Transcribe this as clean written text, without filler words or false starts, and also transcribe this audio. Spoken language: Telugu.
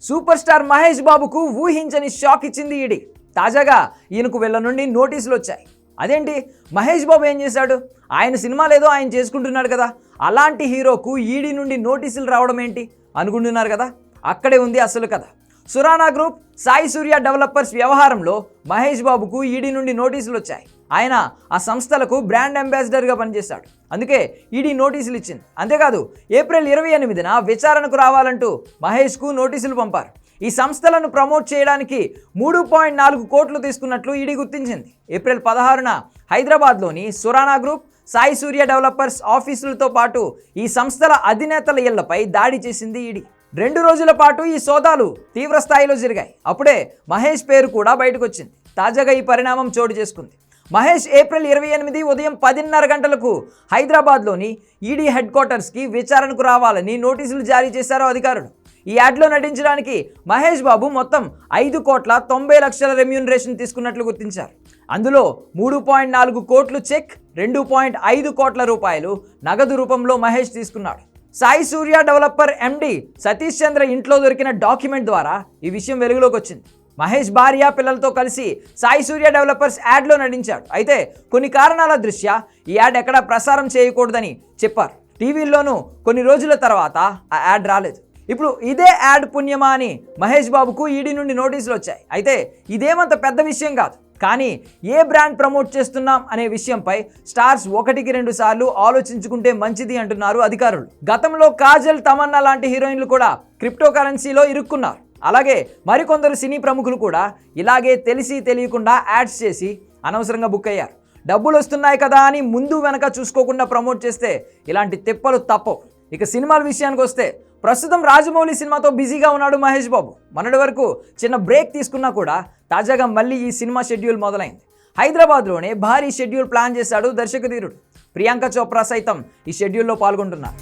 సూపర్ స్టార్ మహేష్ బాబుకు ఊహించని షాక్ ఇచ్చింది ఈడీ. తాజాగా ఈయనకు వీళ్ళ నుండి నోటీసులు వచ్చాయి. అదేంటి, మహేష్ బాబు ఏం చేశాడు? ఆయన సినిమాలు ఏదో ఆయన చేసుకుంటున్నాడు కదా, అలాంటి హీరోకు ఈడీ నుండి నోటీసులు రావడం ఏంటి అనుకుంటున్నారు కదా. అక్కడే ఉంది అసలు కథ. సురానా గ్రూప్, సాయి సూర్య డెవలపర్స్ వ్యవహారంలో మహేష్ బాబుకు ఈడీ నుండి నోటీసులు వచ్చాయి. ఆయన ఆ సంస్థలకు బ్రాండ్ అంబాసిడర్గా పనిచేశాడు. అందుకే ఈడీ నోటీసులు ఇచ్చింది. అంతేకాదు ఏప్రిల్ 28న విచారణకు రావాలంటూ మహేష్కు నోటీసులు పంపారు. ఈ సంస్థలను ప్రమోట్ చేయడానికి 3.4 కోట్లు తీసుకున్నట్లు ఈడీ గుర్తించింది. ఏప్రిల్ 16న హైదరాబాద్లోని సురానా గ్రూప్, సాయి సూర్య డెవలపర్స్ ఆఫీసులతో పాటు ఈ సంస్థల అధినేతల ఇళ్లపై దాడి చేసింది ఈడీ. 2 రోజుల పాటు ఈ సోదాలు తీవ్ర స్థాయిలో జరిగాయి. అప్పుడే మహేష్ పేరు కూడా బయటకు వచ్చింది. తాజాగా ఈ పరిణామం చోటు చేసుకుంది. మహేష్ ఏప్రిల్ 28 ఉదయం 10:30 గంటలకు హైదరాబాద్లోని ఈడీ హెడ్ క్వార్టర్స్కి విచారణకు రావాలని నోటీసులు జారీ చేశారు అధికారులు. ఈ యాడ్లో నటించడానికి మహేష్ బాబు మొత్తం 5,90,00,000 రెమ్యూనరేషన్ తీసుకున్నట్లు గుర్తించారు. అందులో 3.4 కోట్లు చెక్, 2.5 కోట్ల రూపాయలు నగదు రూపంలో మహేష్ తీసుకున్నాడు. సాయి సూర్య డెవలపర్ ఎండి సతీష్ చంద్ర ఇంట్లో దొరికిన డాక్యుమెంట్ ద్వారా ఈ విషయం వెలుగులోకి వచ్చింది. మహేష్ భార్య, పిల్లలతో కలిసి సాయి సూర్య డెవలపర్స్ యాడ్లో నటించాడు. అయితే కొన్ని కారణాల దృష్ట్యా ఈ యాడ్ ఎక్కడా ప్రసారం చేయకూడదని చెప్పారు. టీవీల్లోనూ కొన్ని రోజుల తర్వాత ఆ యాడ్ రాలేదు. ఇప్పుడు ఇదే యాడ్ పుణ్యమా అని మహేష్ బాబుకు ఈడీ నుండి నోటీసులు వచ్చాయి. అయితే ఇదేమంత పెద్ద విషయం కాదు, కానీ ఏ బ్రాండ్ ప్రమోట్ చేస్తున్నాం అనే విషయంపై స్టార్స్ 1-2 సార్లు ఆలోచించుకుంటే మంచిది అంటున్నారు అధికారులు. గతంలో కాజల్, తమన్నా లాంటి హీరోయిన్లు కూడా క్రిప్టో కరెన్సీలో ఇరుక్కున్నారు. అలాగే మరికొందరు సినీ ప్రముఖులు కూడా ఇలాగే తెలిసి తెలియకుండా యాడ్స్ చేసి అనవసరంగా బుక్ అయ్యారు. డబ్బులు వస్తున్నాయి కదా అని ముందు వెనక చూసుకోకుండా ప్రమోట్ చేస్తే ఇలాంటి తిప్పలు తప్పవు. ఇక సినిమాల విషయానికి వస్తే ప్రస్తుతం రాజమౌళి సినిమాతో బిజీగా ఉన్నాడు మహేష్ బాబు. మొన్నటి వరకు చిన్న బ్రేక్ తీసుకున్నా కూడా తాజాగా మళ్ళీ ఈ సినిమా షెడ్యూల్ మొదలైంది. హైదరాబాద్లోనే భారీ షెడ్యూల్ ప్లాన్ చేశాడు దర్శకధీరుడు. ప్రియాంక చోప్రా సైతం ఈ షెడ్యూల్లో పాల్గొంటున్నారు.